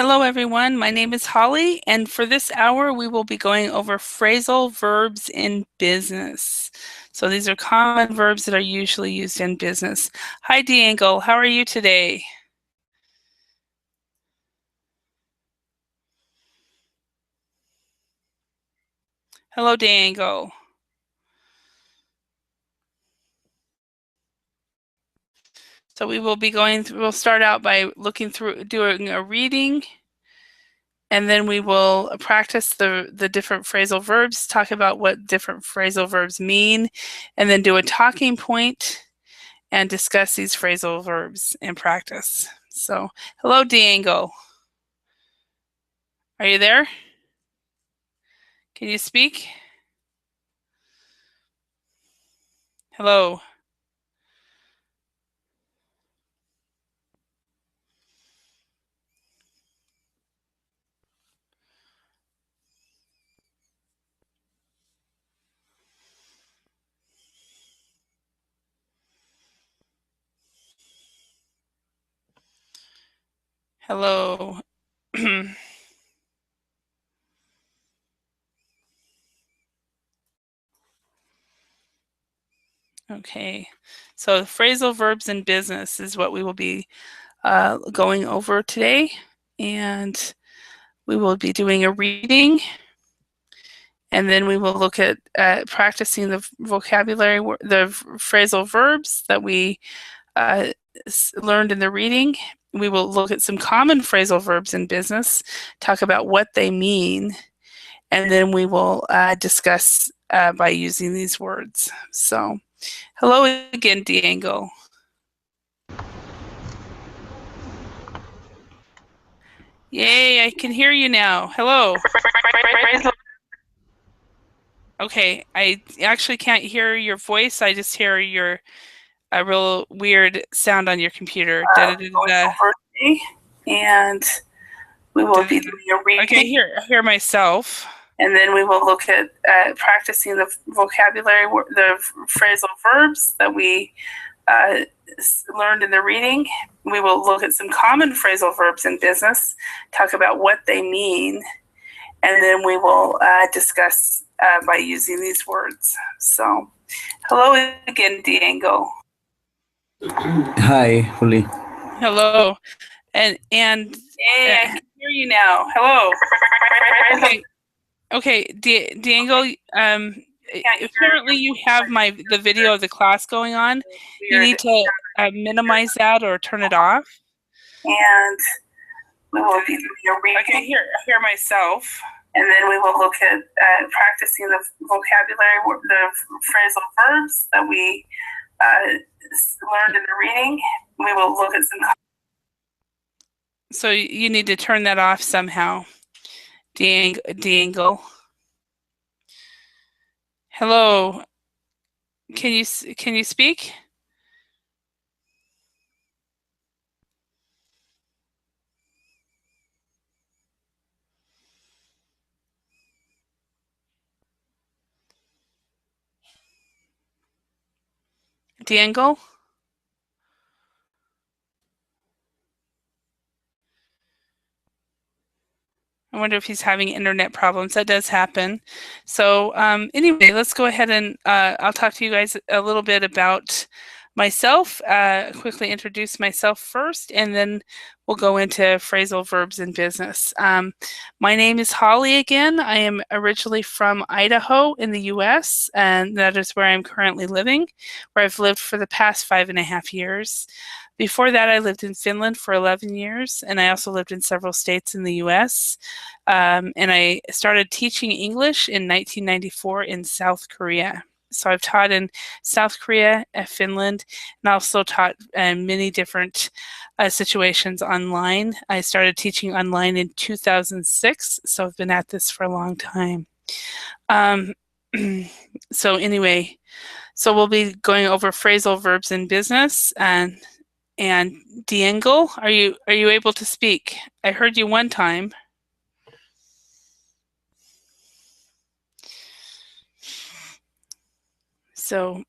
Hello, everyone. My name is Holly, and for this hour, we will be going over phrasal verbs in business. So these are common verbs that are usually used in business. Hi, D'Angle. How are you today? Hello, D'Angle. So we will be we'll start out by doing a reading, and then we will practice the different phrasal verbs, talk about what different phrasal verbs mean, and then do a talking point and discuss these phrasal verbs in practice. So, hello, Diango. Are you there? Can you speak? Hello. Hello. Okay. So, phrasal verbs in business is what we will be going over today. And we will be doing a reading, and then we will look at practicing the vocabulary, the phrasal verbs that we uh, learned in the reading. We will look at some common phrasal verbs in business, talk about what they mean, and then we will discuss by using these words. So, hello again, Diango. Yay, I can hear you now. Hello. Okay, I actually can't hear your voice. I just hear a real weird sound on your computer. And we will be doing a reading. Okay, I hear myself. And then we will look at practicing the vocabulary, the phrasal verbs that we learned in the reading. We will look at some common phrasal verbs in business, talk about what they mean, and then we will discuss by using these words. So, hello again, Diango. Hi, Holly. Hello. And Yay, I can hear you now. Hello. Okay, Diango, apparently you have the video of the class going on. You need to minimize that or turn it off. And we will be doing a reading. I can hear myself. And then we will look at practicing the vocabulary, the phrasal verbs that we learned in the reading. We will look at some. So you need to turn that off somehow, Diangle. Hello. Can you speak? Diangle? I wonder if he's having internet problems. That does happen. So anyway, let's go ahead and I'll talk to you guys a little bit about myself, quickly introduce myself first, and then we'll go into phrasal verbs in business. My name is Holly again. I am originally from Idaho in the US, and that is where I'm currently living, where I've lived for the past 5.5 years. Before that, I lived in Finland for 11 years, and I also lived in several states in the US. And I started teaching English in 1994 in South Korea. So I've taught in South Korea, Finland, and also taught in many different situations online. I started teaching online in 2006, so I've been at this for a long time. So anyway, so we'll be going over phrasal verbs in business, and Diangle, are you able to speak? I heard you one time. So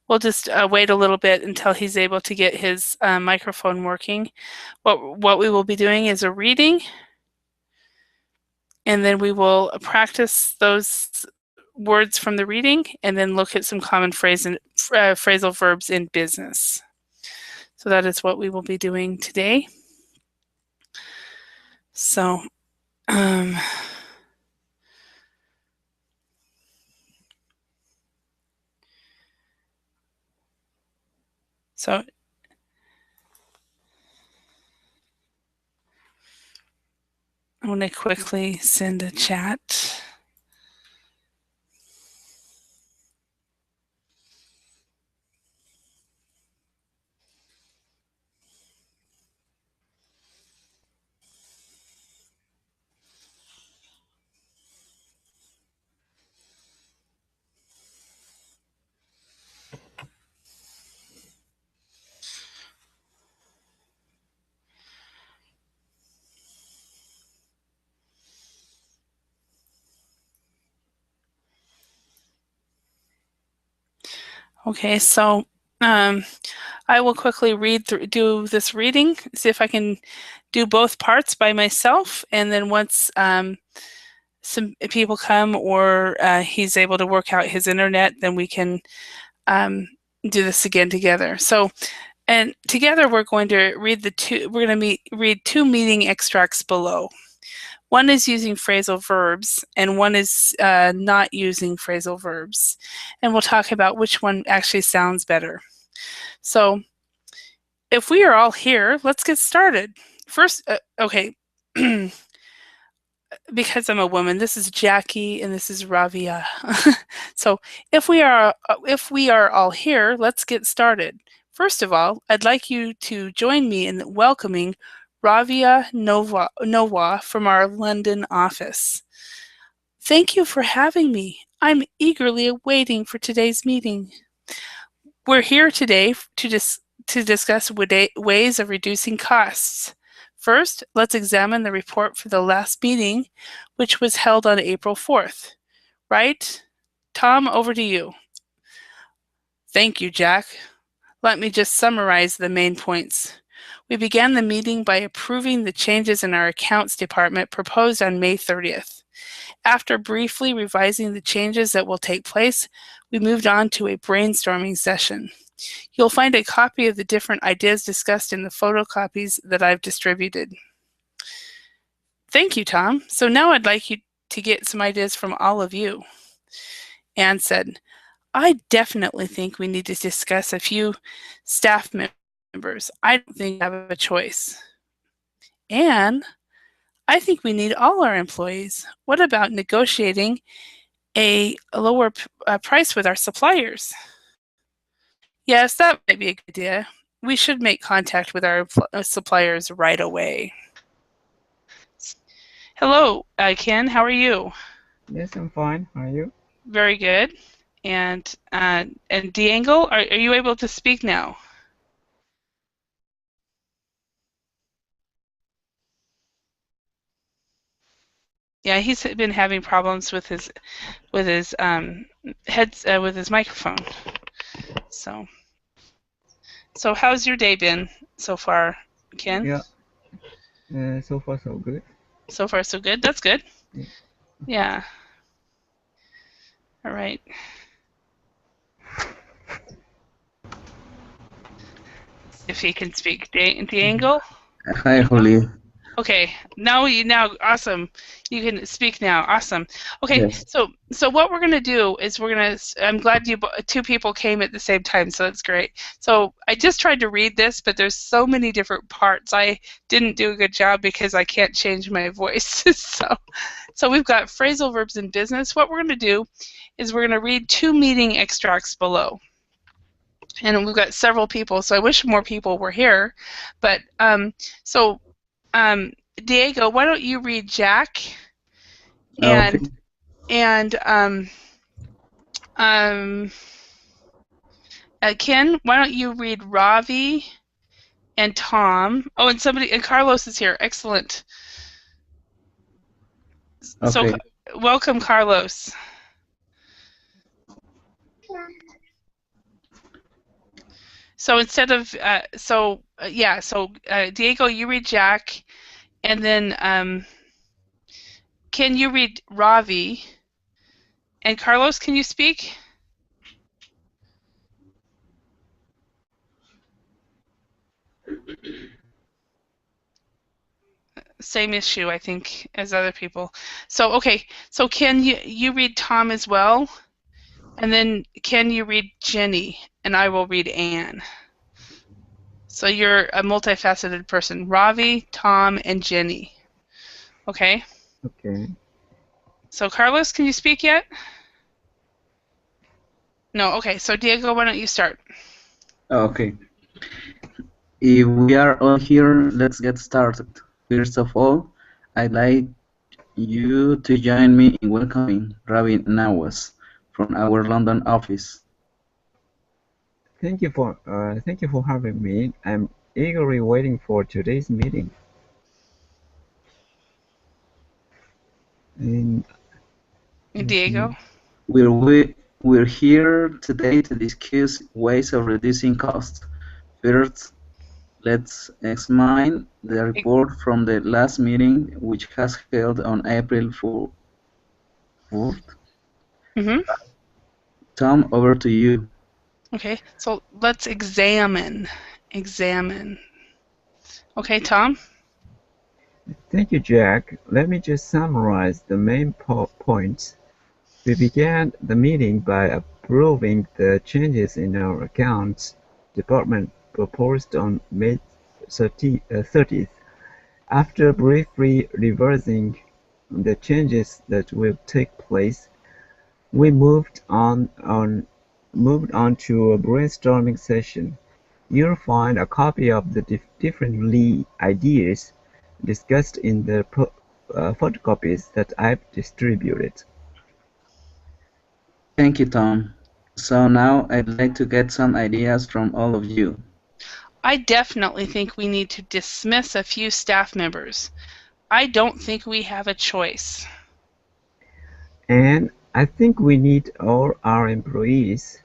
we'll just wait a little bit until he's able to get his microphone working. What we will be doing is a reading, and then we will practice those words from the reading, and then look at some common phrasal verbs in business. So that is what we will be doing today. So, so I'm going to quickly send a chat. Okay, so I will quickly do this reading, see if I can do both parts by myself, and then once some people come or he's able to work out his internet, then we can do this again together. So, and together we're going to read read two meeting extracts below. One is using phrasal verbs, and one is not using phrasal verbs. And we'll talk about which one actually sounds better. So, if we are all here, let's get started. First, okay, because I'm a woman, this is Jackie and this is Ravia. So, if we are all here, let's get started. First of all, I'd like you to join me in welcoming Ravia Nova from our London office. Thank you for having me. I'm eagerly waiting for today's meeting. We're here today to discuss ways of reducing costs. First, let's examine the report for the last meeting, which was held on April 4th. Right? Tom, over to you. Thank you, Jack. Let me just summarize the main points. We began the meeting by approving the changes in our accounts department proposed on May 30th. After briefly revising the changes that will take place, we moved on to a brainstorming session. You'll find a copy of the different ideas discussed in the photocopies that I've distributed. Thank you, Tom. So now I'd like you to get some ideas from all of you. Anne said, I definitely think we need to discuss a few staff members. I don't think I have a choice. Anne, I think we need all our employees. What about negotiating a lower price with our suppliers? Yes, that might be a good idea. We should make contact with our suppliers right away. Hello, Ken. How are you? Yes, I'm fine. How are you? Very good. And D'Angle, are you able to speak now? Yeah, he's been having problems with his with his microphone. So how's your day been so far, Ken? Yeah, so far so good. So far so good. That's good. Yeah. Yeah. All right. If he can speak, D'Angle. Hi, Holly. Okay, now awesome. You can speak now. Awesome. Okay, Yes. so what we're gonna do is I'm glad two people came at the same time, so that's great. So I just tried to read this, but there's so many different parts. I didn't do a good job because I can't change my voice. so we've got phrasal verbs in business. What we're gonna do is we're gonna read two meeting extracts below. And we've got several people, so I wish more people were here. But Diego, why don't you read Jack? Okay. Ken, why don't you read Ravi and Tom? Oh, and Carlos is here. Excellent. Okay. So, welcome, Carlos. So instead of Diego, you read Jack, and then can you read Ravi? And Carlos, can you speak? Same issue, I think, as other people. So okay, so can you read Tom as well? And then can you read Jenny? And I will read Anne. So you're a multifaceted person. Ravi, Tom, and Jenny. Okay? Okay. So Carlos, can you speak yet? No, okay. So Diego, why don't you start? Okay. If we are all here, let's get started. First of all, I'd like you to join me in welcoming Ravi Nawaz from our London office. Thank you for having me. I'm eagerly waiting for today's meeting. And Diego? We're here today to discuss ways of reducing costs. First, let's examine the report from the last meeting, which was held on April 4th. Mm-hmm. Tom, over to you. Okay, so let's examine. Examine. Okay, Tom? thank you, Jack. Let me just summarize the main points. We began the meeting by approving the changes in our accounts department proposed on May 30th. After briefly reversing the changes that will take place, we moved on to a brainstorming session. You'll find a copy of the different ideas discussed in the photocopies that I've distributed. Thank you, Tom. So now I'd like to get some ideas from all of you. I definitely think we need to dismiss a few staff members. I don't think we have a choice. And I think we need all our employees.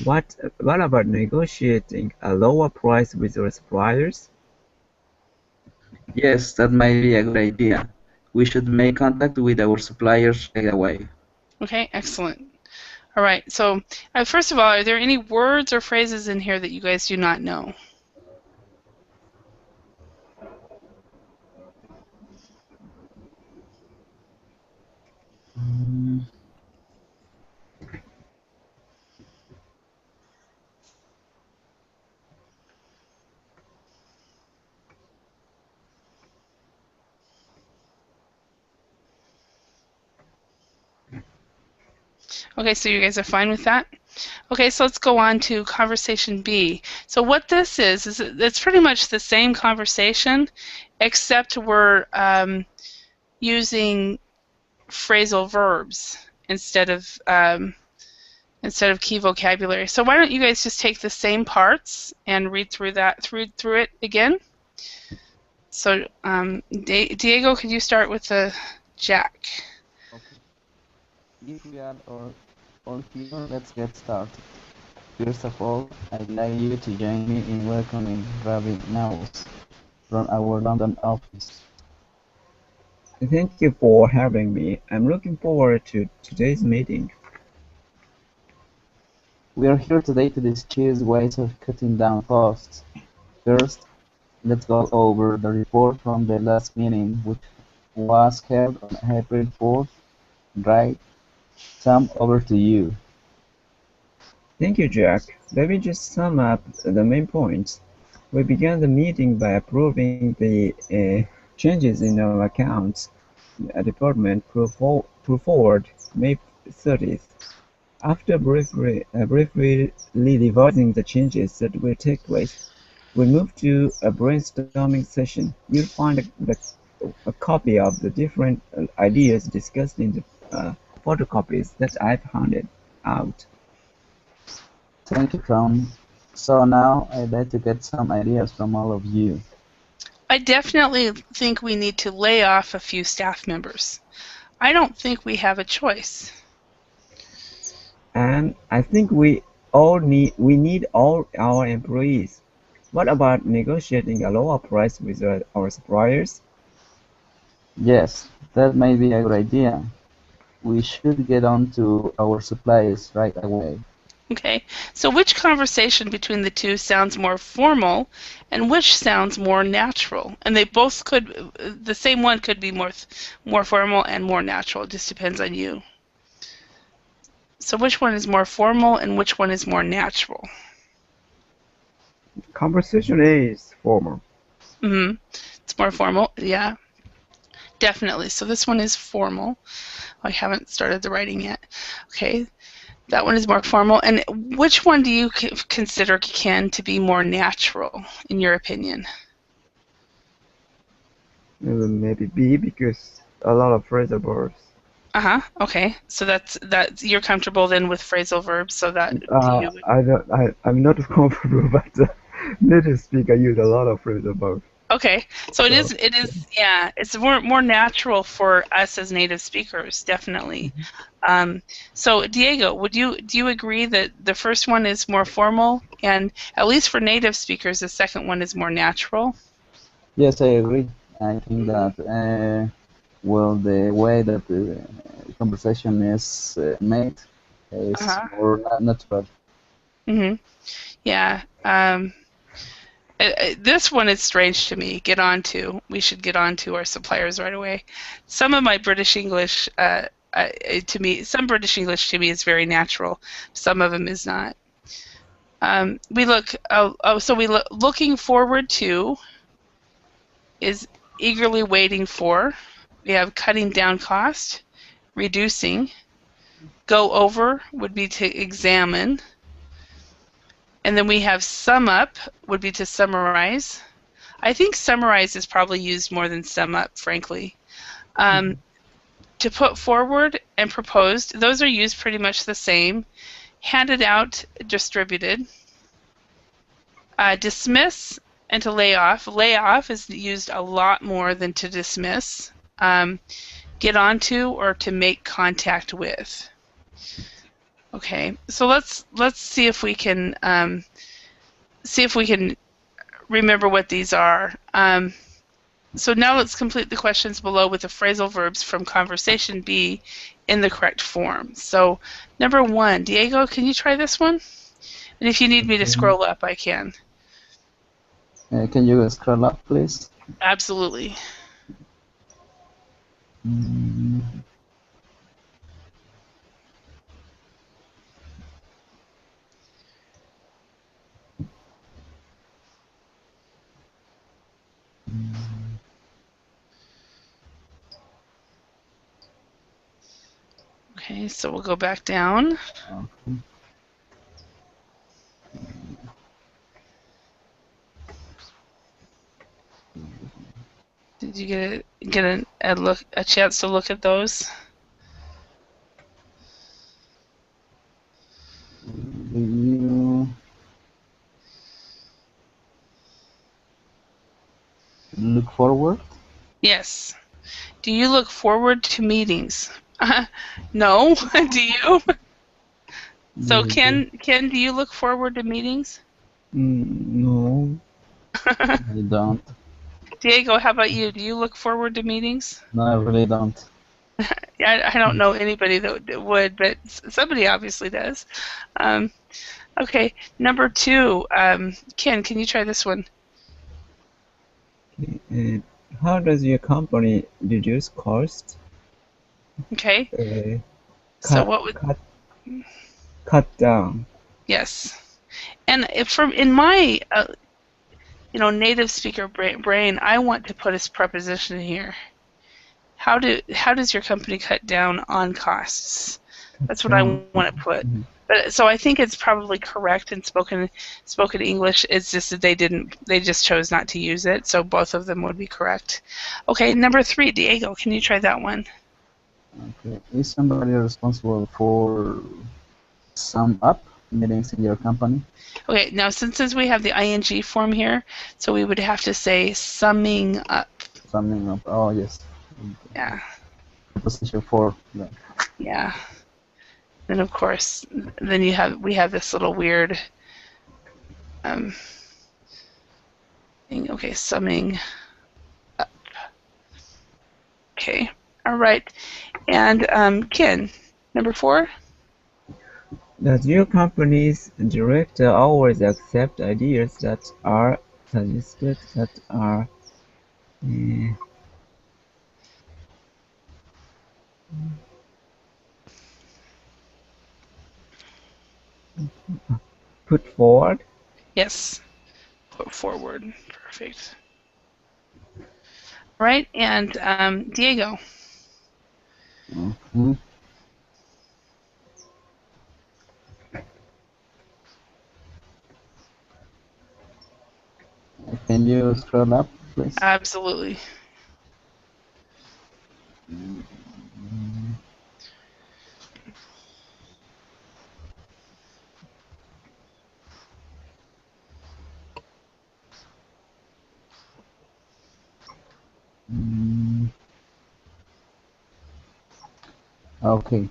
What about negotiating a lower price with our suppliers? Yes, that might be a good idea. We should make contact with our suppliers right away. Okay, excellent. All right, so first of all, are there any words or phrases in here that you guys do not know? Okay, so you guys are fine with that? Okay, so let's go on to conversation B. So what this is it's pretty much the same conversation, except we're using phrasal verbs instead of key vocabulary. So why don't you guys just take the same parts and read through it again? So Diego, could you start with the Jack? Okay. If we are all here, let's get started. First of all, I'd like you to join me in welcoming Ravi Nawaz from our London office. Thank you for having me. I'm looking forward to today's meeting. We are here today to discuss ways of cutting down costs. First, let's go over the report from the last meeting, which was held on April 4th. Right? Tom, over to you. Thank you, Jack. Let me just sum up the main points. We began the meeting by approving the changes in our accounts department put forward May 30th. After briefly revising the changes that will take place, we moved to a brainstorming session. You'll find a copy of the different ideas discussed in the photocopies that I've handed out. Thank you, Tom. So now I'd like to get some ideas from all of you. I definitely think we need to lay off a few staff members. I don't think we have a choice. And I think we we need all our employees. What about negotiating a lower price with our suppliers? Yes, that may be a good idea. We should get on to our supplies right away. Okay, so which conversation between the two sounds more formal and which sounds more natural? And they both could, the same one could be more formal and more natural. It just depends on you. So which one is more formal and which one is more natural? Conversation A is formal. Mm-hmm. It's more formal, yeah, definitely. So this one is formal. I haven't started the writing yet. Okay, that one is more formal. And which one do you consider, Ken, to be more natural, in your opinion? Maybe B because a lot of phrasal verbs. Uh-huh. Okay. So that's you're comfortable then with phrasal verbs, so that to you. I'm not comfortable, but native speaker use a lot of phrasal verbs. Okay. So it So is yeah, it's more natural for us as native speakers, definitely. So Diego, do you agree that the first one is more formal and at least for native speakers the second one is more natural? Yes, I agree. I think that, well, the way that the conversation is made is Uh-huh. more natural. Mhm. Yeah. This one is strange to me. We should get on to our suppliers right away. Some of my British English, some British English to me is very natural. Some of them is not. Looking forward to is eagerly waiting for. We have cutting down cost, reducing. Go over would be to examine. And then we have sum up would be to summarize. I think summarize is probably used more than sum up, frankly. To put forward and proposed, those are used pretty much the same. Handed out, distributed. Dismiss and to lay off. Lay off is used a lot more than to dismiss. Get onto or to make contact with. Okay, so let's see if we can remember what these are. So now let's complete the questions below with the phrasal verbs from conversation B in the correct form. So number 1, Diego, can you try this one? And if you need me to Okay. scroll up, I can. Can you scroll up, please? Absolutely. Mm, Okay, so we'll go back down. okay. Did you get a chance to look at those? Do you look forward? Yes. Do you look forward to meetings? No. Do you? So Yes, I do. Ken, do you look forward to meetings? No. I don't. Diego, how about you? Do you look forward to meetings? No, I really don't. Yeah, I don't know anybody that would, but somebody obviously does. Um, okay, number 2, Ken, can you try this one? And how does your company reduce costs? Okay, Uh, so cut what would cut cut down. yes? And in my native speaker brain, I want to put a preposition here. How does your company cut down on costs? That's what I Down. want to put. Mhm. But so I think it's probably correct in spoken English. It's just that they just chose not to use it. So both of them would be correct. Okay, number 3, Diego, can you try that one? Okay. Is somebody responsible for sum up meetings in your company? Okay, now since we have the ing form here, so we would have to say summing up. Summing up. Oh, yes. Yeah, Preposition for. Yeah. yeah. Then of course, then we have this little weird thing. Okay, summing up. Okay, all right. And Ken, number 4. Does your company's director always accept ideas that are suggested that are put forward? Yes, put forward. Perfect. All right, and Diego. Mhm. Can you scroll up, please? Absolutely. Mm, okay.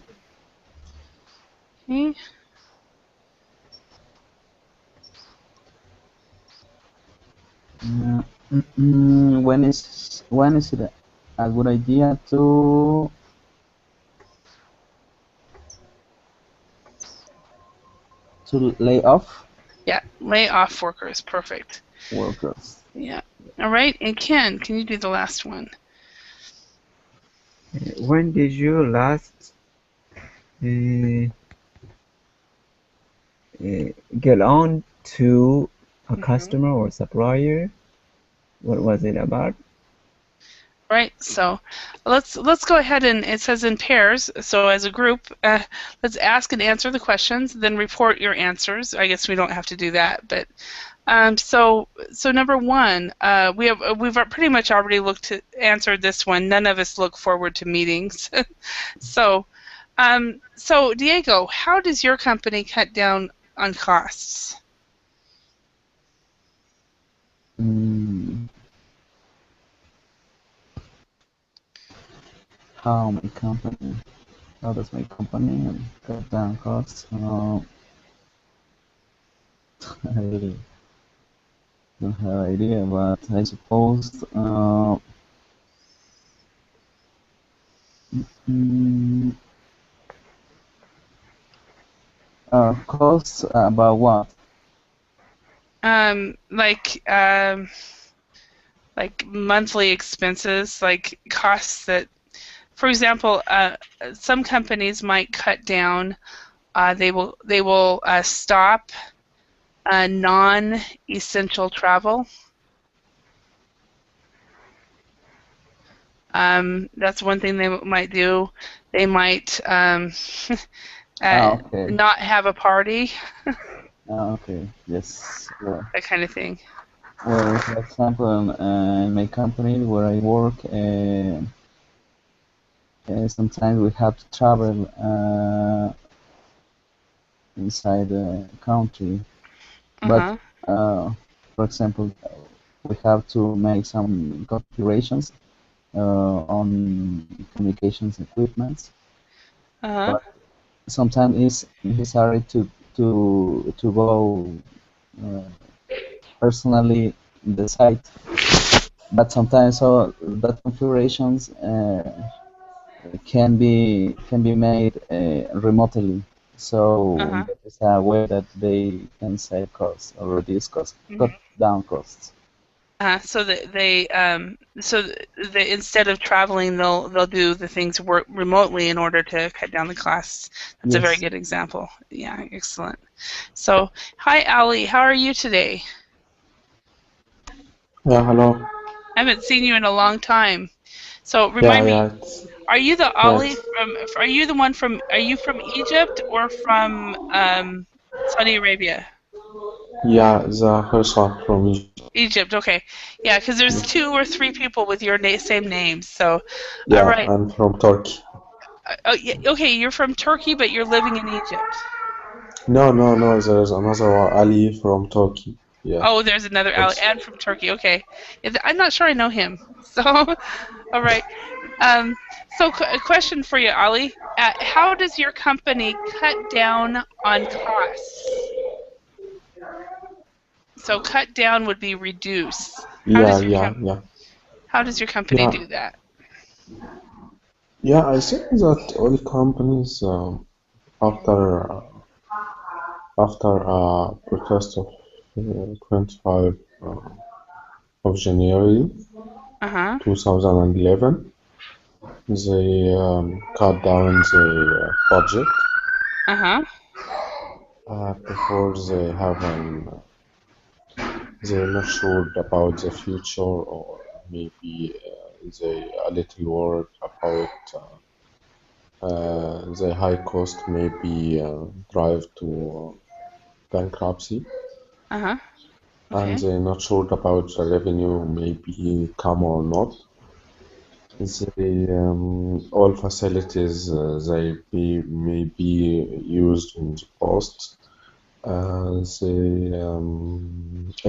Okay. When is it a good idea to lay off Yeah, lay off workers. Perfect. workers? Yeah. All right, and Ken, can you do the last one? When did you last get on to a customer or supplier? What was it about? Right, so let's go ahead, and it says in pairs. So as a group, let's ask and answer the questions, then report your answers. I guess we don't have to do that, but so number 1, we've pretty much already answered this one. None of us look forward to meetings. So Diego, how does your company cut down on costs? Mm, how my company? How does my company cut down costs? I really don't have idea, but I suppose mm, costs about what? Like monthly expenses, like costs that, for example, some companies might cut down. They will stop non-essential travel. That's one thing they might do. They might Okay. not have a party, Okay. Yes. Well, that kind of thing. for example, in my company where I work, sometimes we have to travel inside the country, but Uh-huh. for example, we have to make some configurations on communications equipment, Uh-huh. but sometimes it's necessary to go uh, personally in the site. But sometimes so that configurations can be made remotely. So Uh-huh. that is a way that they can save costs or reduce costs, cut down costs. So that they instead of traveling, they'll do the things work remotely in order to cut down the costs. That's a very Yes. good example. Yeah, excellent. So, hi Ali, how are you today? Yeah, hello. I haven't seen you in a long time. So Yeah, remind me, yeah, it's, are you the yeah, Ali from? Are you the one from? Are you from Egypt or from Saudi Arabia? yeah, the first one from Egypt. Egypt. Okay, yeah, because there's 2 or 3 people with your same name. So, all Yeah, right. I'm from Turkey. Oh, yeah, okay, you're from Turkey, but you're living in Egypt. No, no, no, there's another one, Ali from Turkey. Yeah, Oh, there's another Ali, that's, and from Turkey. Okay, I'm not sure I know him. So, All right. So a question for you, Ali. How does your company cut down on costs? So cut down would be reduce. How Yeah, does your yeah, yeah. company Yeah, do that? yeah, I think that all companies after protest of 25 of January Uh-huh. 2011, they cut down the budget before they're not sure about the future, or maybe they a little worried about the high cost maybe drive to bankruptcy, Uh-huh. and Okay. they're not sure about the revenue maybe come or not. All facilities may be used in the past. They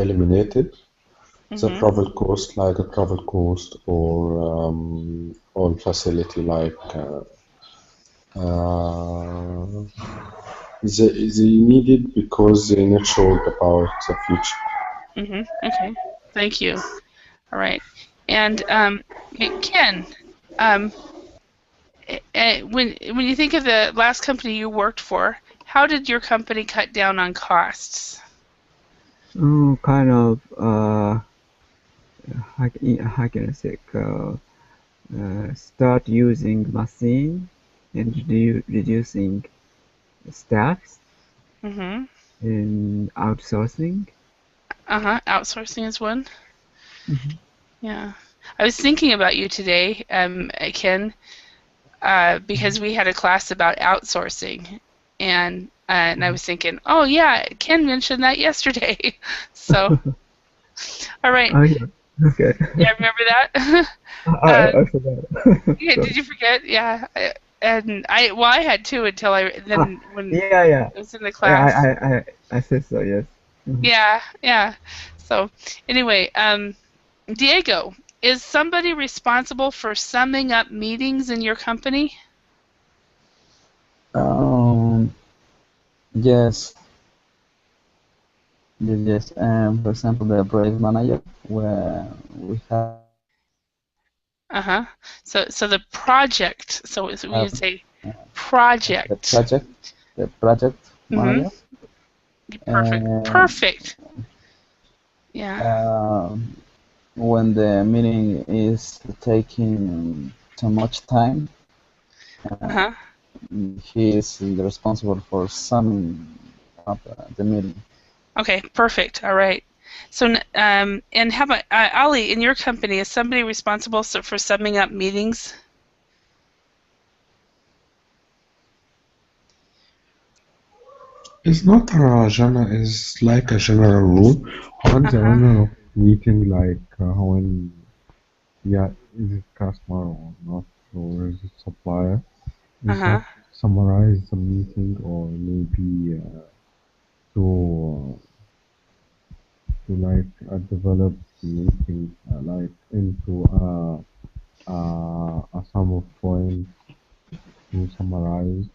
eliminated the Mhm. travel cost, like a travel cost, or all facility like uh, they need it because they're not sure about the future. Mhm. Okay. Thank you. All right. And Ken, um, when you think of the last company you worked for, how did your company cut down on costs? Kind of, how can I say, start using machine and reducing staffs Mhm. and outsourcing. Uh-huh. Outsourcing is one. Mhm. Yeah. I was thinking about you today, Ken, because we had a class about outsourcing, and I was thinking, oh yeah, Ken mentioned that yesterday. So, all right, Oh yeah, okay. yeah, remember that? uh, I forgot. yeah, Sorry. did you forget? Yeah, and I had two until Ah, then when yeah, yeah. it was in the Yeah, class. I said so, yes. Mhm. Yeah, yeah. So anyway, Diego, is somebody responsible for summing up meetings in your company? Um, yes, yes. For example, the project manager, where we have Uh-huh. So the project, so we would uh, say project. the project Mm-hmm. manager, Perfect. and Perfect. Yeah. um, when the meeting is taking too much time, uh, Uh-huh. he is responsible for summing up the meeting. Okay, perfect. All right. So, and how about Ali, in your company, is somebody responsible for summing up meetings? It's not a general, it's like a general rule. On the Uh-huh. owner of meeting, like when, yeah, is it customer or not, or is it supplier? Is Uh-huh. that summarize the meeting, or maybe to like develop the meeting like into a sum of points to summarize.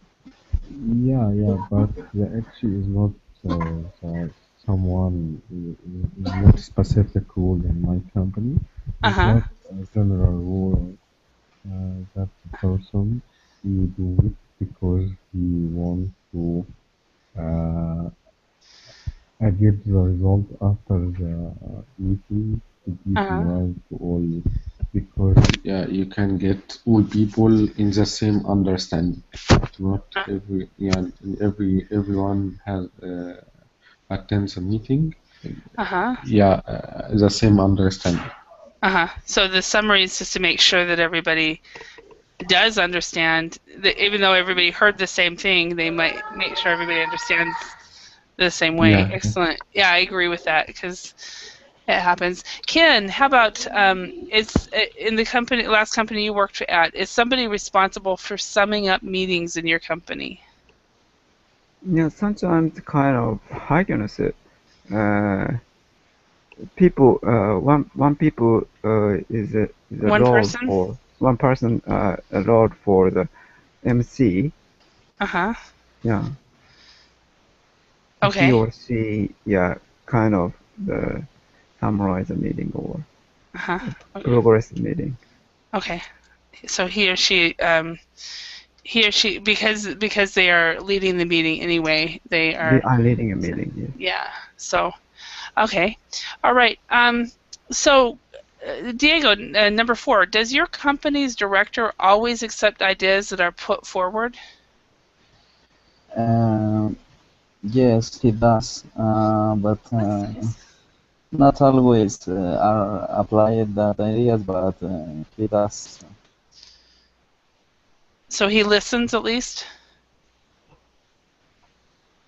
Yeah, yeah, but the actually is not someone is not a specific rule in my company. It's Uh-huh. just a general rule that the person he do it because he want to uh, get the result after the meeting to be Uh-huh. summarized to all, because yeah, you can get all people in the same understanding. Not every, yeah, everyone has attends a meeting. Uh-huh. Yeah, the same understanding. Uh-huh. So the summary is just to make sure that everybody does understand that even though everybody heard the same thing, they might make sure everybody understands the same way. Yeah. Excellent. Yeah, I agree with that because it happens. Ken, how about is in the company last company you worked at, is somebody responsible for summing up meetings in your company? Yeah, sometimes kind of, how can I say, uh, people. One people is a One role person? for one person. A role for the MC. Uh-huh. Yeah. He Okay. or she, yeah, kind of summarize a meeting or Uh-huh. Okay. progress the meeting. Okay. So he or she, because they are leading the meeting anyway, they They are, are leading a meeting. Yes. yeah. So, okay. All right. So, Diego, number 4, does your company's director always accept ideas that are put forward? Yes, he does, but not always are applied that ideas, but he does. So he listens at least?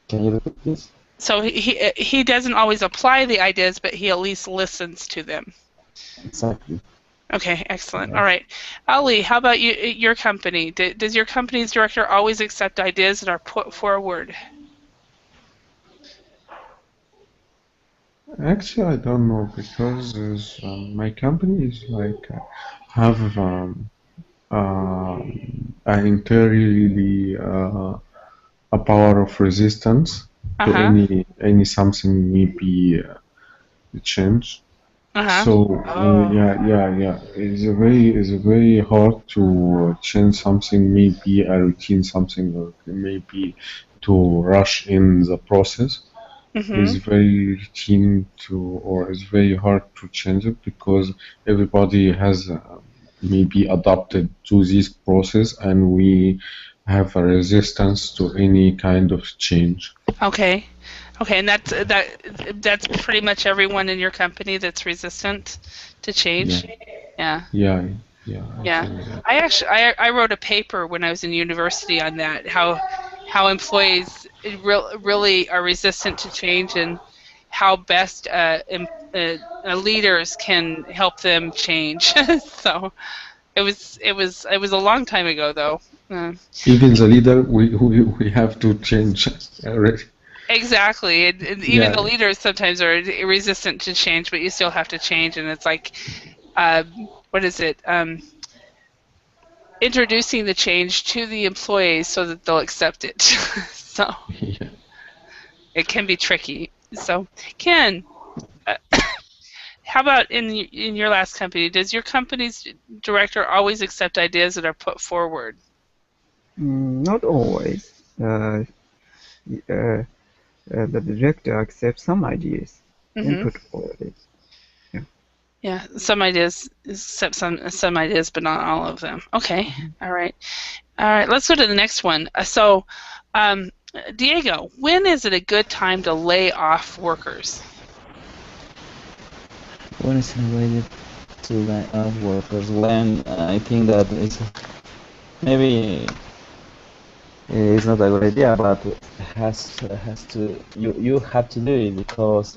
Can you repeat, please? So he doesn't always apply the ideas, but he at least listens to them. Exactly. Okay, excellent. All Yes. right. Ali, how about you, your company? Does your company's director always accept ideas that are put forward? Actually, I don't know because my company is like have entirely a power of resistance to Uh-huh. any something maybe change. Uh-huh. So Oh. yeah. It's very hard to change something, maybe a routine, something or maybe to rush in the process. It's Mm-hmm. very routine to, or it's very hard to change it because everybody has maybe adapted to this process, and we have a resistance to any kind of change. Okay. Okay, and that's pretty much everyone in your company that's resistant to Yeah, change? Yeah. yeah, yeah. I Yeah, think that. I wrote a paper when I was in university on that, how employees really are resistant to change and how best leaders can help them change. So it was a long time ago though. Uh, Even the leader, we have to change. exactly, and even the Yeah, leaders sometimes are resistant to change, but you still have to change, and it's like, what is it? Introducing the change to the employees so that they'll accept it. So yeah. it can be tricky. So Ken, uh, how about in your last company? Does your company's director always accept ideas that are put forward? Not always. The director accepts some ideas, Hmm. input already. Yeah. Yeah, some ideas accept some ideas, but not all of them. Okay, Mhm. all right, all right. Let's go to the next one. Um, Diego, when is it a good time to lay off workers? When is related to lay off workers? When I think that is maybe it's not a good idea, but has to you have to do it because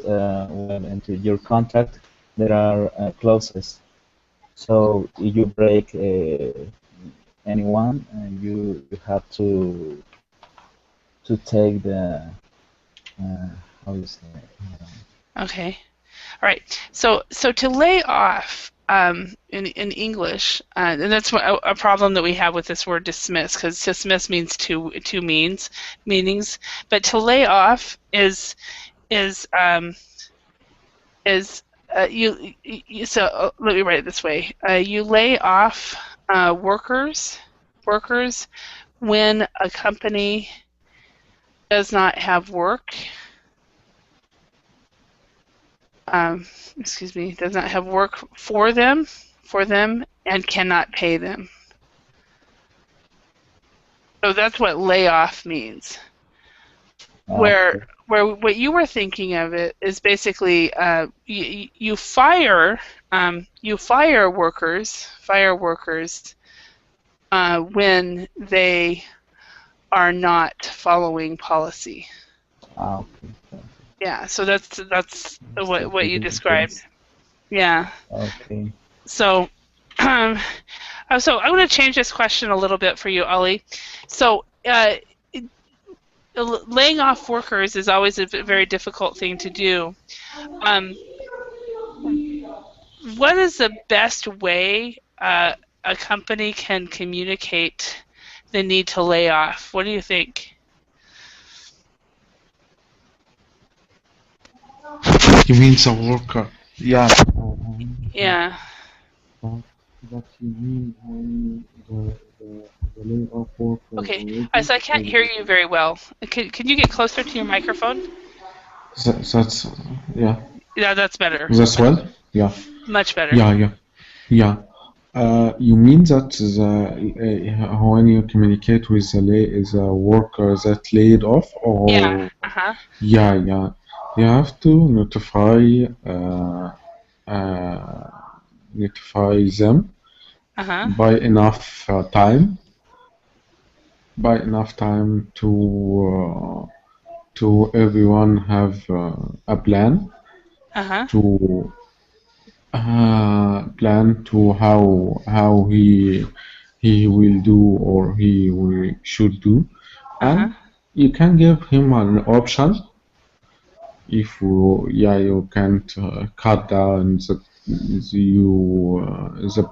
when into your contract there are clauses. So if you break anyone, you have to take the how you say Okay. All right. So to lay off in English, and that's a problem that we have with this word dismiss, because dismiss means two meanings, but to lay off is is so let me write it this way. You lay off workers when a company does not have work. Um, excuse me, does not have work for them, and cannot pay them. So that's what layoff means. Where okay. where what you were thinking of it is basically you fire workers when they are not following policy. Okay. Yeah, so that's what Exactly you the described. difference. Yeah. Okay. So um, so I'm going to change this question a little bit for you, Ollie. So laying off workers is always a very difficult thing to do. Um, what is the best way a company can communicate the need to lay off? What do you think? You mean the worker? Yeah. Yeah. But that you mean when the layoff worker Okay. already So I can't hear you very well. Can you get closer to your microphone? that's yeah. Yeah, that's better. That's Much, well? Yeah. much better. Yeah. You mean that when you communicate with the worker that laid off, Yeah. or Uh-huh. yeah, you have to uh, notify them Uh-huh. by enough time to everyone have a Uh-huh. to plan to how he will do or should do, Uh-huh. and you can give him an option if you can't cut down the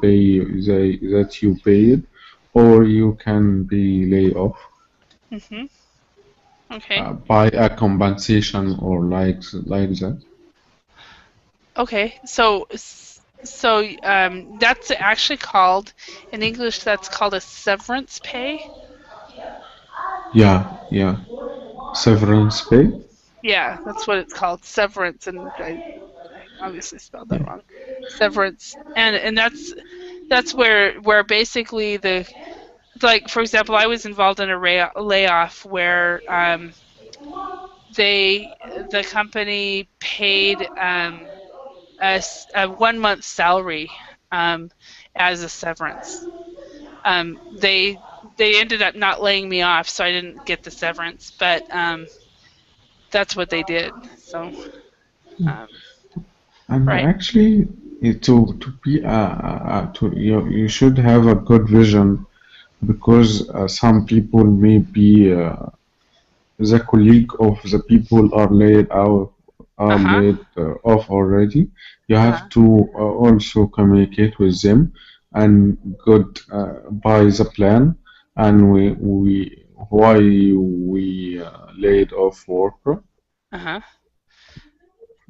pay that you paid, or you can be laid off Mm-hmm. Okay. by a compensation or like that. Okay. That's actually called, in English, that's called a severance pay. Yeah, severance pay. Yeah, that's what it's called, severance, and I obviously spelled that Yeah, wrong. Severance, and that's where basically like, for example, I was involved in a layoff where the company paid a 1 month salary as a severance. They ended up not laying me off, so I didn't get the severance, but that's what they did. So, um, and right. actually, to be to you should have a good vision because some people may be the colleague of the people are Uh-huh. laid off already. You have Uh-huh. to also communicate with them and good by the plan and we why we laid off worker, Uh-huh.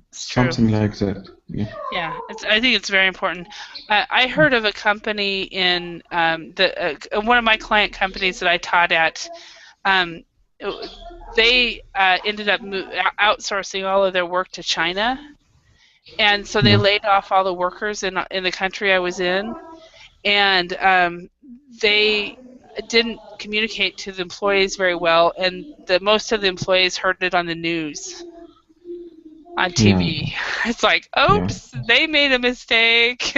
It's true. something like that. Yeah. Yeah, I think it's very important. I heard of a company in one of my client companies that I taught at. Um, they ended up outsourcing all of their work to China, and so they Yeah. laid off all the workers in the country I was in, and they didn't communicate to the employees very well, and the most of the employees heard it on the news, on Yeah. TV. It's like, Yeah. oops, they made a mistake.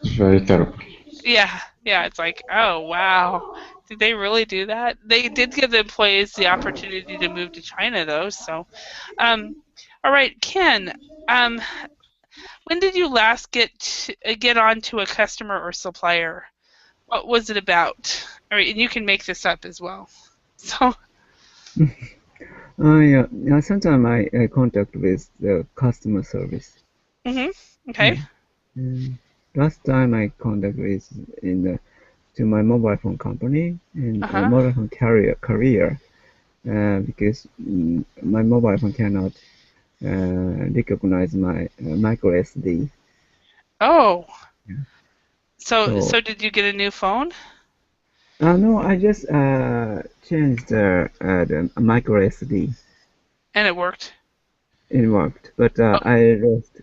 It's very terrible. Yeah, yeah, it's like, oh wow, did they really do that? They did give the employees the opportunity to move to China, though. So, um, all right, Ken, um, when did you last get on to a customer or supplier? What was it about? All right, and you can make this up as well. So, Yeah. Sometimes I contact with the customer service. okay, Yeah. And last time I contact with in the to my mobile phone company and uh-huh, mobile phone carrier because my mobile phone cannot recognize my micro SD. oh, Yeah. so So did you get a new phone no, I just changed the micro SD. and it worked? It worked, but Oh, I lost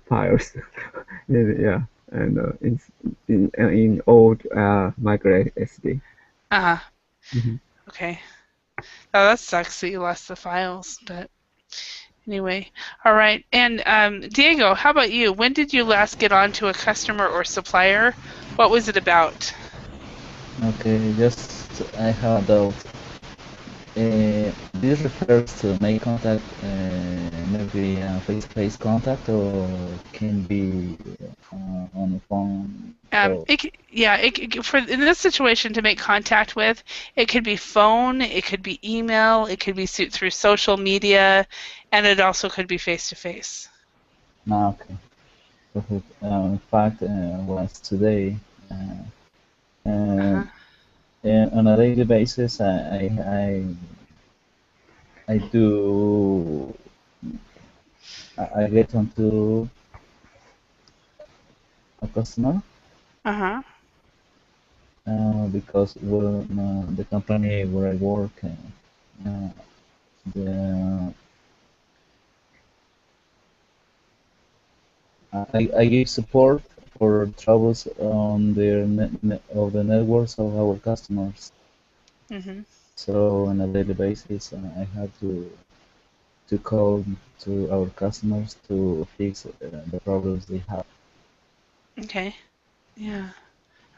files. Yeah, and in old micro SD. uh-huh, Mhm. okay. Oh, that sucks that you lost the files, but. Anyway, all right. And Diego, how about you? When did you last get on to a customer or supplier? What was it about? Okay, just I have a doubt. This refers to make contact, maybe face-to-face contact, or can be on the phone. So, For in this situation to make contact with, it could be phone, it could be email, it could be through social media, and it also could be face to face. ah, okay. In fact, was today. Uh-huh. And on a daily basis, I do I get onto a customer Uh-huh. because the company where I work, uh, the I give support for troubles on their of the networks of our customers. Mm-hmm. So on a daily basis, I have to call to our customers to fix the problems they have. Okay. Yeah.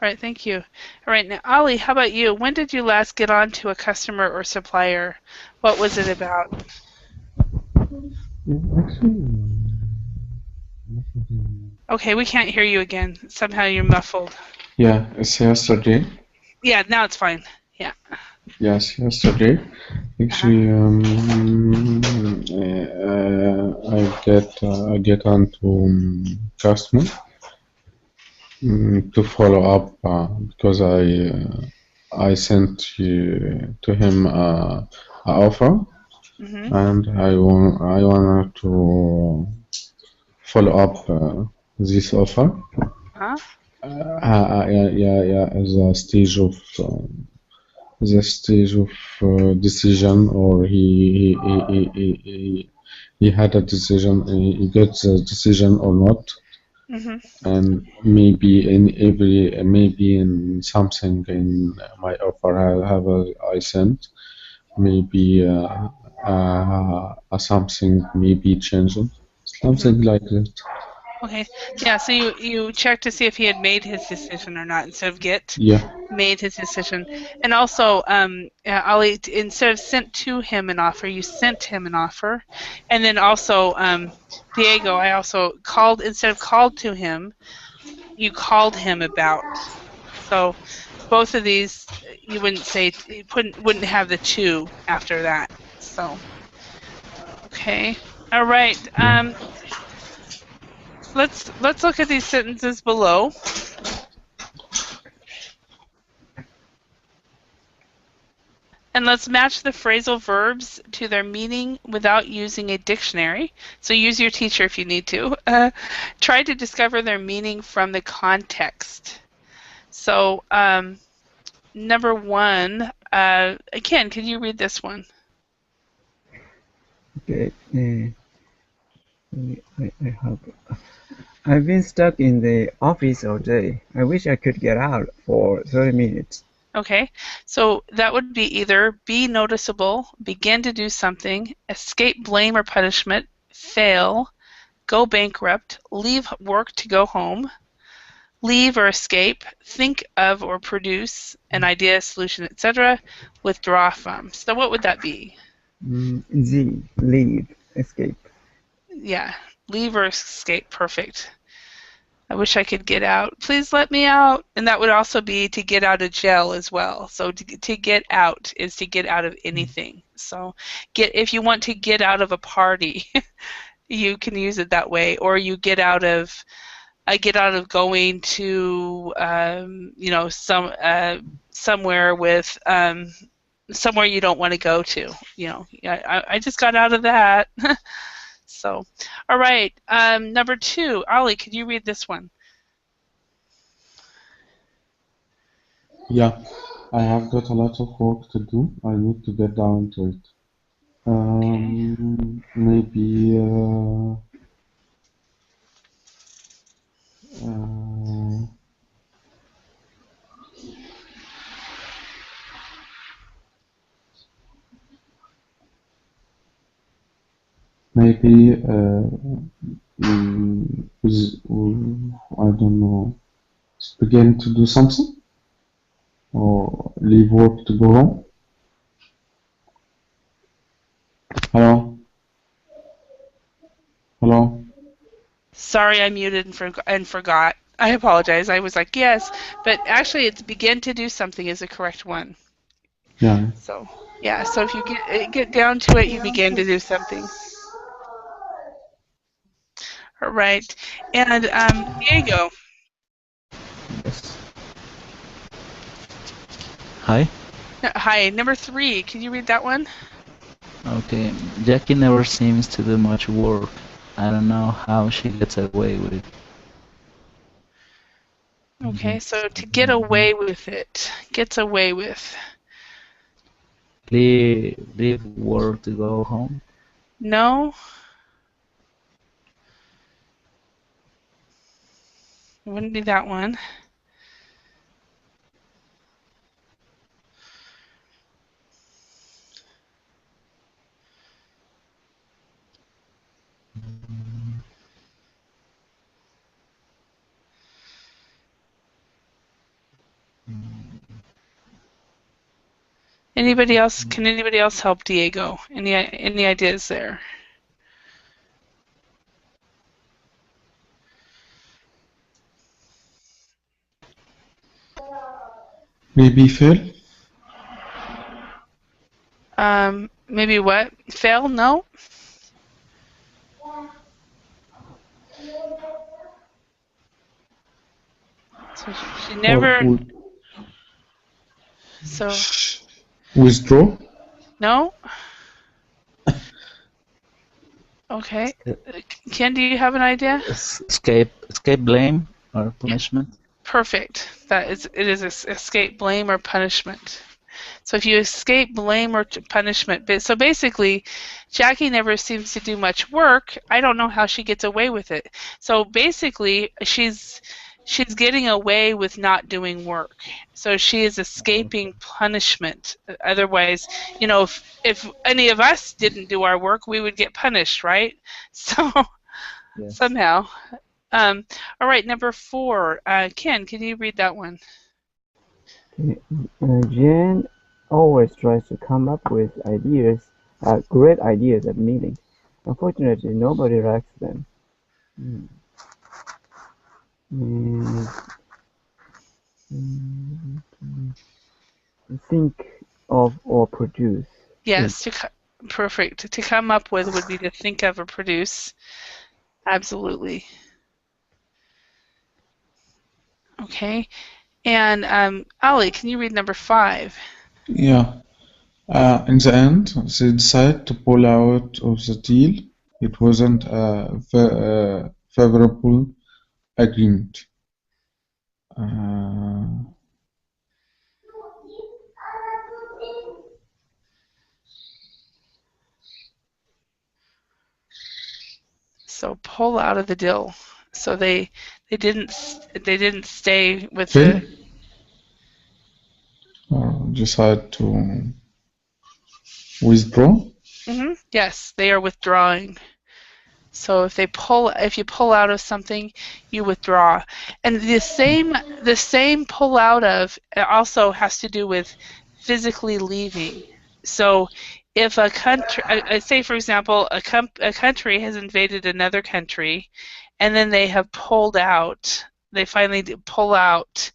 All right, thank you. All right, now, Ollie, how about you? When did you last get on to a customer or supplier? What was it about? Yeah, actually, yesterday, Okay, we can't hear you again. Somehow you're muffled. yeah, it's yesterday. Yeah, now it's fine. Yeah. Yes, yesterday. Uh-huh. Actually, I get on to customer to follow up because I sent to him a offer Mm-hmm. and I wanted to follow up this offer. Uh-huh. Yeah, as a stage of decision, or he had a decision, he got the decision or not, Mm-hmm. and maybe in something in my offer I sent, maybe something maybe changing, Mm-hmm. something like that. Okay. Yeah, so you checked to see if he had made his decision or not instead of get Yeah. made his decision. And also, Ollie, instead of sent to him an offer, you sent him an offer. And then also, Diego, I also called, instead of called to him, you called him about. So both of these, you wouldn't say, you wouldn't have the two after that. So, okay. All right. Yeah. Let's look at these sentences below. And let's match the phrasal verbs to their meaning without using a dictionary. So use your teacher if you need to. Try to discover their meaning from the context. So number one, Ken, can you read this one? Okay. I have. I've been stuck in the office all day. I wish I could get out for 30 minutes. Okay, so that would be either be noticeable, begin to do something, escape blame or punishment, fail, go bankrupt, leave work to go home, leave or escape, think of or produce an idea, solution, etc., withdraw from. So what would that be? Z. Leave. Escape. Yeah, leave or escape. Perfect. I wish I could get out. Please let me out. And that would also be to get out of jail as well. So to get out is to get out of anything. So if you want to get out of a party, you can use it that way. Or you get out of I get out of going to somewhere with somewhere you don't want to go to. I just got out of that. So, all right. Number two, Ollie, could you read this one? Yeah, I have got a lot of work to do. I need to get down to it. Okay. Maybe uh, maybe I don't know, begin to do something or leave work to go home. Hello, hello. Sorry, I muted and forgot. I apologize. I was like, yes, but actually, it's begin to do something is the correct one. Yeah, So, yeah. So if you get down to it, you begin to do something. All right. And Diego. Yes. Hi. Hi, number 3. Can you read that one? Okay. Jackie never seems to do much work. I don't know how she gets away with it. Okay, so to get away with it. Gets away with. Leave work to go home. No. It wouldn't be that one. Anybody else? Can anybody else help Diego? Any ideas there? Maybe fail? Maybe what? Fail? No. So she Or never. So withdraw? no. Okay. Ken, do you have an idea? Escape blame or punishment. Perfect. It is escape blame or punishment. So if you escape blame or punishment, so basically, Jackie never seems to do much work. I don't know how she gets away with it. So basically, she's getting away with not doing work. So she is escaping punishment. Otherwise, if any of us didn't do our work, we would get punished, right? So Yes. somehow. All right, number 4. Ken, can you read that one? Jen always tries to come up with ideas, great ideas at meetings. Unfortunately, nobody likes them. Think of or produce. Yes, perfect. To come up with would be to think of or produce. Absolutely. Okay. And Ali, can you read number 5? Yeah. In the end, they decided to pull out of the deal. It wasn't a favorable agreement. So pull out of the deal. So they didn't stay with Fail? the. Or decide to withdraw? Yes, they are withdrawing. So if you pull out of something, you withdraw. And the same pull out of also has to do with physically leaving. So if a country, say for example, a country has invaded another country, and then they have pulled out, they finally pull out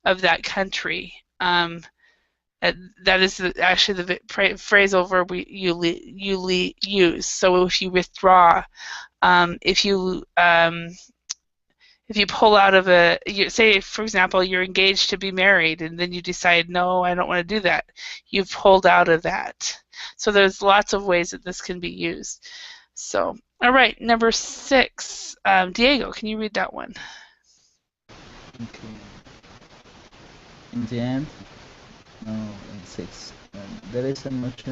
of that country. That is actually the phrasal verb you use. So if you withdraw, if you pull out of say for example you're engaged to be married and then you decide no, I don't want to do that, you've pulled out of that. So there's lots of ways that this can be used. So all right, number 6, Diego, can you read that one? Okay. In the end, no, in 6. There isn't much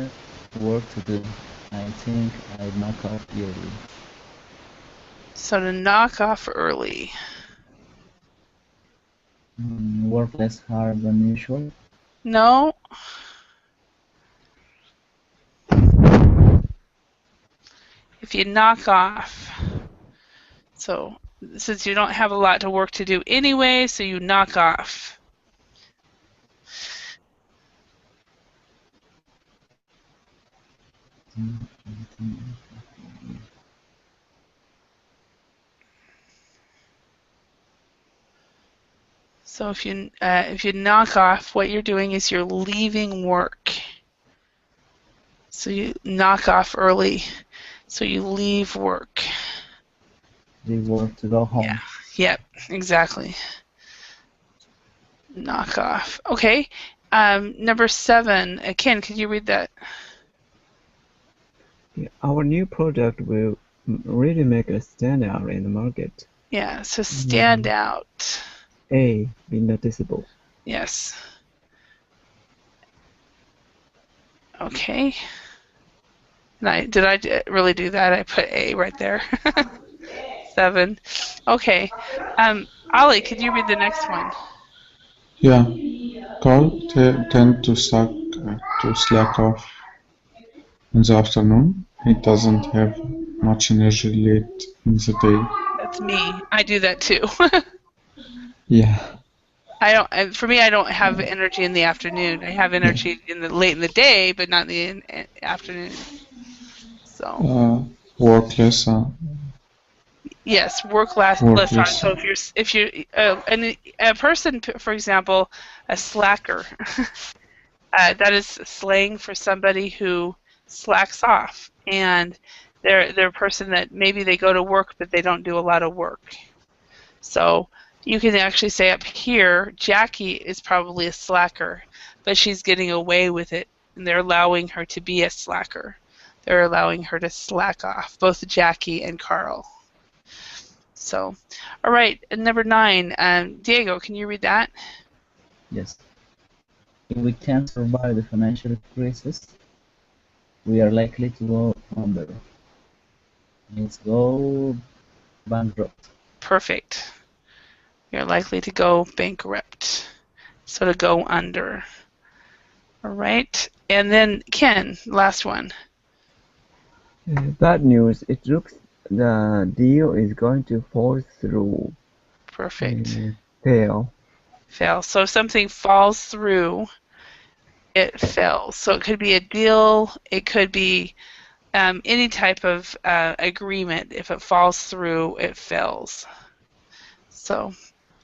work to do. I think I knock off early. So to knock off early. Work less hard than usual. No. If you knock off. So since you don't have a lot of work to do anyway, so you knock off. So if you knock off, what you're doing is you're leaving work. So you knock off early. So you leave work. Reward to go home. Yeah. Yep. Exactly. Knock off. Okay. Number 7. Ken, could you read that? Yeah, our new product will really make us stand out in the market. Yeah. So stand out. A. Be noticeable. Yes. Okay. And did I really do that? I put A right there. 7. Okay. Ollie, could you read the next one? Yeah, Carl tend to slack off in the afternoon. He doesn't have much energy late in the day. That's me. I do that too. Yeah. For me, I don't have energy in the afternoon. I have energy late in the day, but not in the afternoon. So. Work less. Yes, work less hard. So if you're a person, for example, a slacker, that is slang for somebody who slacks off, and they're a person that maybe they go to work but they don't do a lot of work. So you can actually say up here, Jackie is probably a slacker, but she's getting away with it, and they're allowing her to be a slacker. They're allowing her to slack off, both Jackie and Carl. So, all right, number 9. Diego, can you read that? Yes. If we can't survive the financial crisis, we are likely to go under. Means go bankrupt. Perfect. You're likely to go bankrupt. So to go under. All right. And then Ken, last one. Bad news. It looks the deal is going to fall through. Perfect. Fail. Fail. So if something falls through, it fails. So it could be a deal. It could be any type of agreement. If it falls through, it fails. So,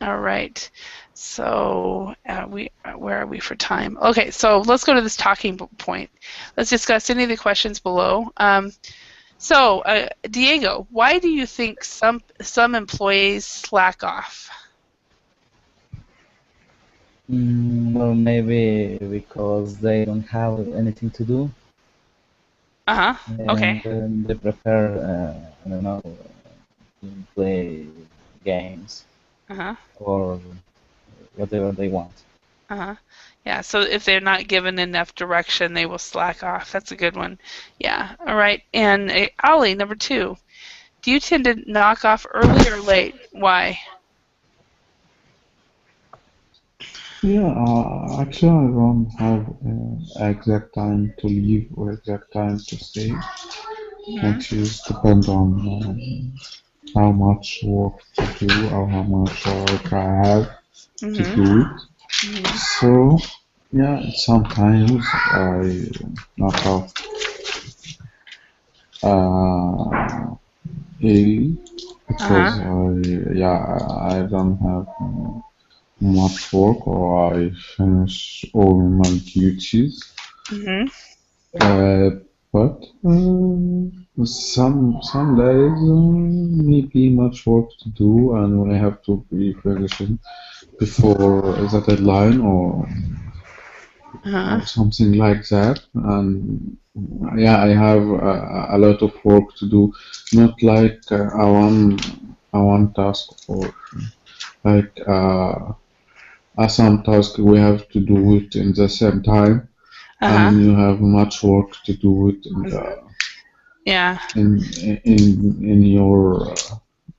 all right. So where are we for time? Okay, so let's go to this talking point. Let's discuss any of the questions below. So, Diego, why do you think some employees slack off? Well, maybe because they don't have anything to do. Okay. And they prefer, I don't know, to play games or whatever they want. Yeah, so if they're not given enough direction, they will slack off. That's a good one. Yeah, all right. And Ollie, number 2. Do you tend to knock off early or late? Why? Yeah, actually, I don't have exact time to leave or exact time to stay. It just depends on how much work to do or how much work I have to do it. So, yeah, sometimes I knock off early because I don't have much work or I finish all my duties. But some days maybe much work to do and we have to be finishing before the deadline or something like that. And yeah, I have a lot of work to do, not like a one task or like some task we have to do it in the same time, and you have much work to do it in your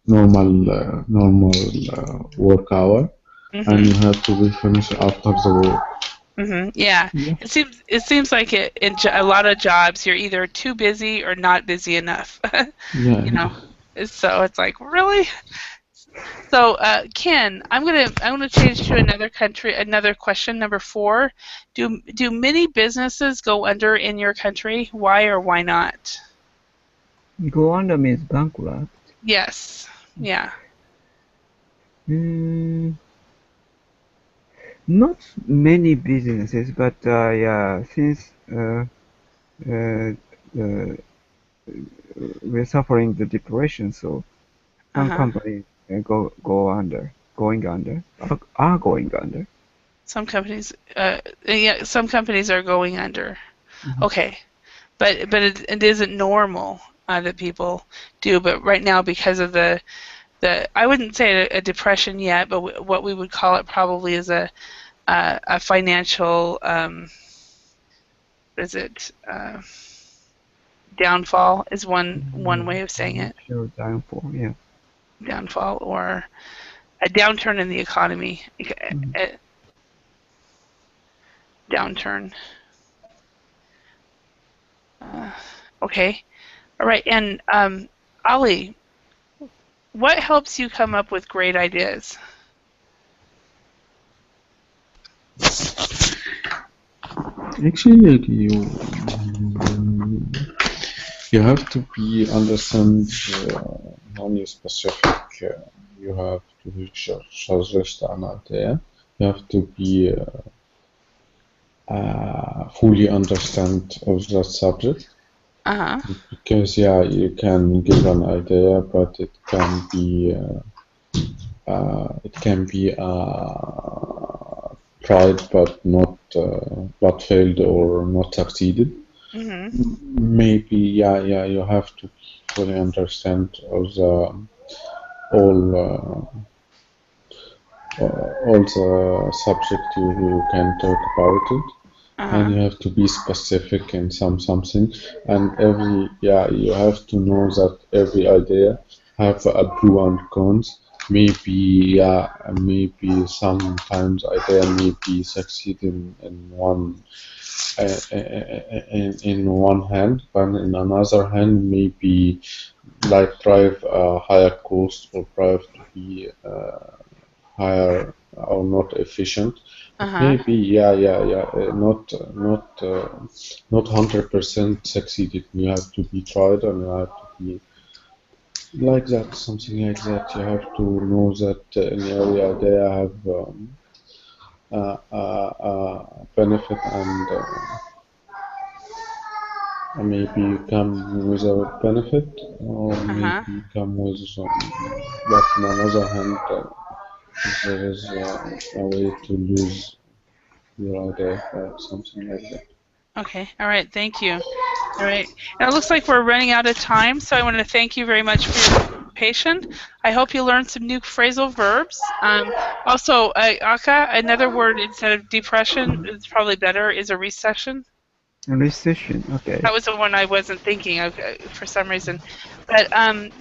normal work hour, and you have to be finished after the work. Yeah, it seems like in a lot of jobs you're either too busy or not busy enough. You know, so it's like really. So Ken, I'm gonna change to another question, number 4. Do many businesses go under in your country? Why or why not? Go under means bankrupt. Yes. Yeah. Not many businesses, but yeah, since we're suffering the depression, so Some companies go under, going under, are going under. Some companies, yeah, some companies are going under. Okay, but it isn't normal that people do. But right now, because of the I wouldn't say a depression yet, but what we would call it probably is a financial is it downfall is one way of saying it. Sure, downfall, yeah. Downfall or a downturn in the economy. A downturn. Okay. All right. And Ali, what helps you come up with great ideas? Actually, you have to be understand only specific. You have to suggest an idea. You have to be fully understand of that subject. Because yeah, you can give an idea, but it can be tried but not but failed or not succeeded. Maybe you have to fully understand of the all the subject you can talk about it. And you have to be specific in something, and you have to know that every idea have a pro and cons. Maybe sometimes idea may be succeeding in one hand, but in another hand maybe like drive a higher cost or drive to be higher or not efficient. Maybe not 100% succeeded. You have to be tried, and you have to be like that, something like that. You have to know that in every idea have benefit and maybe come with a benefit, or maybe come with but on the other hand, there is a way to lose your idea or something like that. Okay. All right. Thank you. All right. Now it looks like we're running out of time, so I want to thank you very much for your participation. I hope you learned some new phrasal verbs. Also, Aka, another word instead of depression is probably better is a recession. A recession, okay. That was the one I wasn't thinking of for some reason. But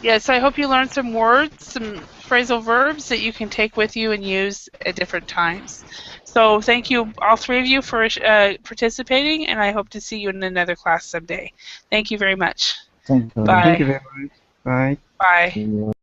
yes, I hope you learned some words, some phrasal verbs that you can take with you and use at different times. So thank you, all three of you, for participating, and I hope to see you in another class someday. Thank you very much. Thank you. Bye. Thank you very much. Bye. Bye. See you.